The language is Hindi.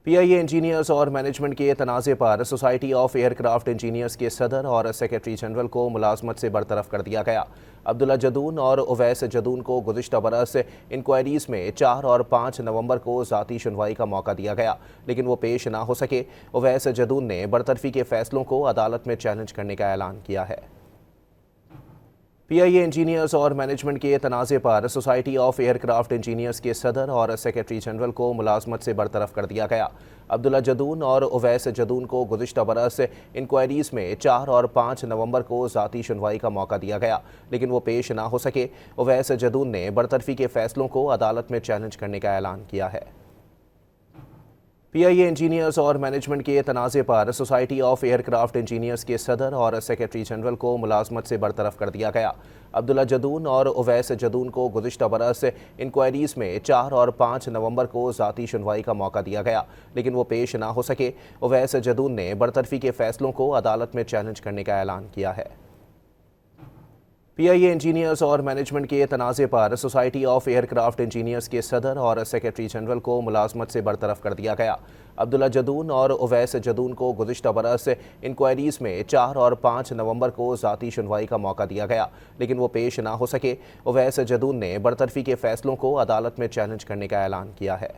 पीआईए इंजीनियर्स और मैनेजमेंट के तनाज़े पर सोसाइटी ऑफ एयरक्राफ्ट इंजीनियर्स के सदर और सेक्रेटरी जनरल को मुलाजमत से बरतरफ कर दिया गया। अब्दुल्ला जदून और उवैस जदून को गुज़िश्ता बरस इंक्वायरीज़ में 4 और 5 नवंबर को ज़ाती सुनवाई का मौका दिया गया, लेकिन वो पेश ना हो सके। उवैस जदून ने बरतरफी के फैसलों को अदालत में चैलेंज करने का ऐलान किया है। पीआईए इंजीनियर्स और मैनेजमेंट के तनाज़े पर सोसाइटी ऑफ एयरक्राफ्ट इंजीनियर्स के सदर और सेक्रेटरी जनरल को मुलाजमत से बरतरफ कर दिया गया। अब्दुल्ला जदून और उवैस जदून को गुज़िश्ता बरस इंक्वायरीज़ में 4 और 5 नवंबर को ज़ाती सुनवाई का मौका दिया गया, लेकिन वो पेश ना हो सके। उवैस जदून ने बरतरफी के फैसलों को अदालत में चैलेंज करने का ऐलान किया है। पीआईए इंजीनियर्स और मैनेजमेंट के तनाज़े पर सोसाइटी ऑफ एयरक्राफ्ट इंजीनियर्स के सदर और सेक्रेटरी जनरल को मुलाजमत से बरतरफ कर दिया गया। अब्दुल्ला जदून और उवैस जदून को गुज़िश्ता बरस इंक्वायरीज़ में 4 और 5 नवंबर को ज़ाती सुनवाई का मौका दिया गया, लेकिन वो पेश ना हो सके। उवैस जदून ने बरतरफी के फैसलों को अदालत में चैलेंज करने का ऐलान किया है। पीआईए इंजीनियर्स और मैनेजमेंट के तनाज़े पर सोसाइटी ऑफ एयरक्राफ्ट इंजीनियर्स के सदर और सेक्रेटरी जनरल को मुलाजमत से बरतरफ कर दिया गया। अब्दुल्ला जदून और उवैस जदून को गुज़िश्ता बरस इंक्वायरीज़ में 4 और 5 नवंबर को ज़ाती सुनवाई का मौका दिया गया, लेकिन वो पेश ना हो सके। उवैस जदून ने बरतरफी के फैसलों को अदालत में चैलेंज करने का ऐलान किया है।